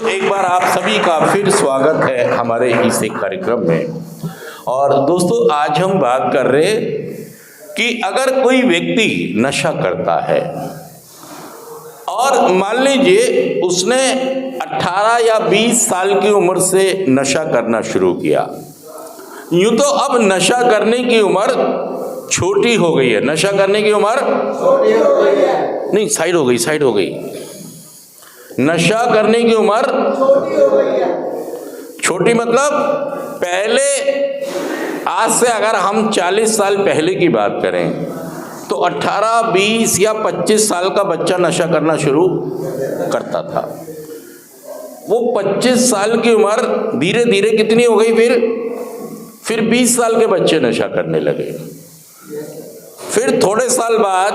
एक बार आप सभी का फिर स्वागत है हमारे इस एक कार्यक्रम में। और दोस्तों, आज हम बात कर रहे कि अगर कोई व्यक्ति नशा करता है और मान लीजिए उसने 18 या 20 साल की उम्र से नशा करना शुरू किया। यूं तो अब नशा करने की उम्र छोटी हो गई है, नशा करने की उम्र छोटी हो गई है, नहीं साइड हो गई। नशा करने की उम्र छोटी हो गई है। छोटी मतलब पहले, आज से अगर हम 40 साल पहले की बात करें तो 18, 20 या 25 साल का बच्चा नशा करना शुरू करता था। वो 25 साल की उम्र धीरे धीरे कितनी हो गई, फिर 20 साल के बच्चे नशा करने लगे। फिर थोड़े साल बाद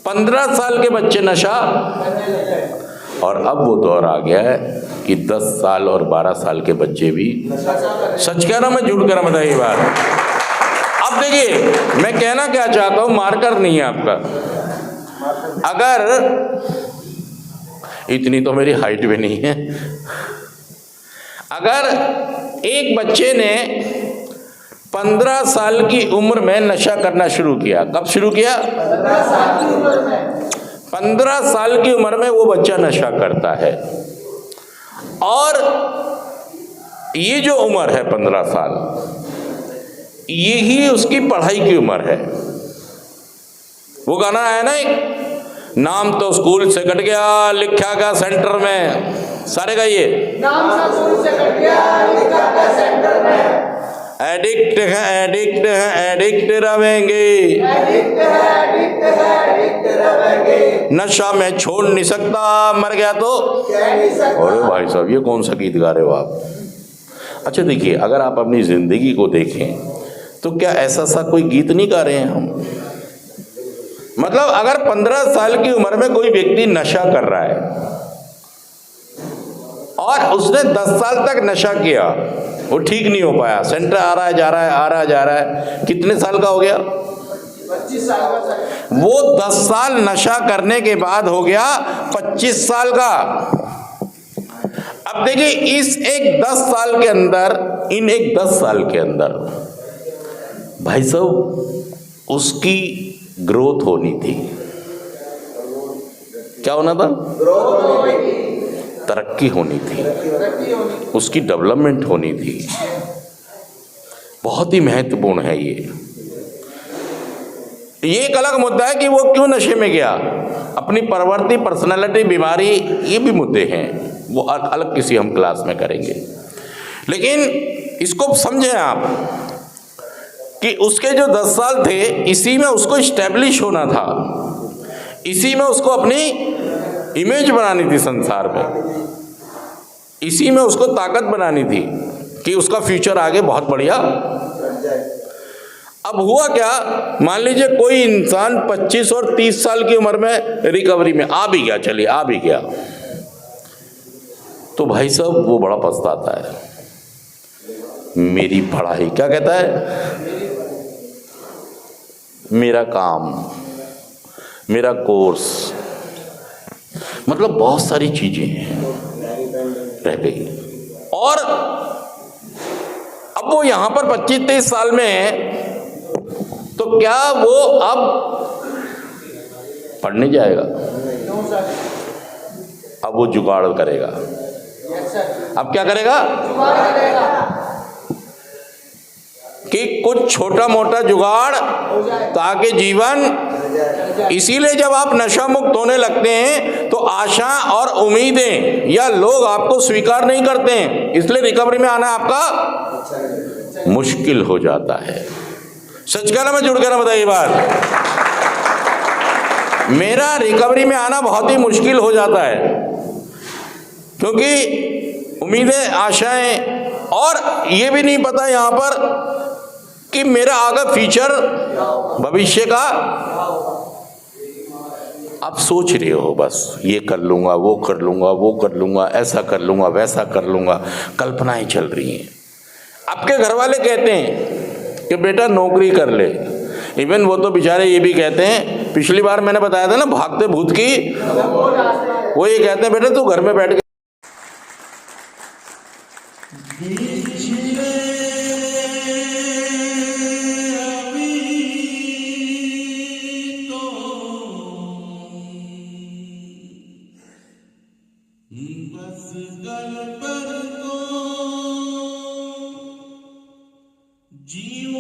15 साल के बच्चे नशा, और अब वो दौर आ गया है कि 10 साल और 12 साल के बच्चे भी। सच कह रहा हूं, मैं झूठ कह रहा हूं, बताइए बात। अब देखिए, मैं कहना क्या चाहता हूं, मार्कर नहीं है आपका। अगर इतनी तो मेरी हाइट भी नहीं है, अगर एक बच्चे ने 15 साल की उम्र में नशा करना शुरू किया, कब शुरू किया? 15 साल की उम्र में। 15 साल की उम्र में वो बच्चा नशा करता है, और ये जो उम्र है 15 साल, यही उसकी पढ़ाई की उम्र है। वो गाना है ना, एक नाम तो स्कूल से कट गया, लिखा गया सेंटर में, सारे का ये नाम तो स्कूल से कट गया, लिखा गया सेंटर में। एडिक्ट रहेंगे, नशा में छोड़ नहीं सकता, मर गया तो। अरे भाई साहब, ये कौन सा गीत गा रहे हो आप? अच्छा देखिए, अगर आप अपनी जिंदगी को देखें तो क्या ऐसा सा कोई गीत नहीं गा रहे हैं हम? मतलब अगर 15 साल की उम्र में कोई व्यक्ति नशा कर रहा है और उसने 10 साल तक नशा किया, वो ठीक नहीं हो पाया, सेंटर आ रहा है जा रहा है, कितने साल का हो गया? 25 साल का। वो 10 साल नशा करने के बाद हो गया 25 साल का। अब देखिए, इस एक 10 साल के अंदर, इन एक 10 साल के अंदर भाई साहब उसकी ग्रोथ होनी थी। क्या होना था? तरक्की होनी थी, उसकी डेवलपमेंट होनी थी। बहुत ही महत्वपूर्ण है ये एक अलग मुद्दा है कि वो क्यों नशे में गया, अपनी प्रवृत्ति, पर्सनालिटी, बीमारी, ये भी मुद्दे हैं, वो अलग किसी हम क्लास में करेंगे। लेकिन इसको समझें आप कि उसके जो 10 साल थे, इसी में उसको इस्टेब्लिश होना था, इसी में उसको अपनी इमेज बनानी थी संसार में, इसी में उसको ताकत बनानी थी कि उसका फ्यूचर आगे बहुत बढ़िया। अब हुआ क्या, मान लीजिए कोई इंसान 25 और 30 साल की उम्र में रिकवरी में आ भी गया, चलिए आ भी गया, तो भाई साहब वो बड़ा पछताता है। मेरी पढ़ाई, क्या कहता है, मेरा काम, मेरा कोर्स, मतलब बहुत सारी चीजें रह गई। और अब वो यहां पर 25-23 साल में है, तो क्या वो अब पढ़ने जाएगा? अब वो जुगाड़ करेगा। अब क्या करेगा? कि कुछ छोटा मोटा जुगाड़, ताकि जीवन, इसीलिए जब आप नशा मुक्त होने लगते हैं तो आशा और उम्मीदें या लोग आपको स्वीकार नहीं करते हैं, इसलिए रिकवरी में आना आपका मुश्किल हो जाता है। सच कहना, मैं जुड़ कर बताइए बात, मेरा रिकवरी में आना बहुत ही मुश्किल हो जाता है, क्योंकि उम्मीदें, आशाएं, और ये भी नहीं पता यहां पर कि मेरा आगे फ्यूचर, भविष्य का। आप सोच रहे हो बस ये कर लूंगा, वो कर लूंगा, वो कर लूंगा, ऐसा कर लूंगा, वैसा कर लूंगा, कल्पनाएं चल रही हैं। आपके घर वाले कहते हैं कि बेटा नौकरी कर ले, इवन वो तो बेचारे ये भी कहते हैं, पिछली बार मैंने बताया था ना, भागते भूत की वो ये कहते हैं बेटा तू घर में बैठ के बस गल पर तो जीवन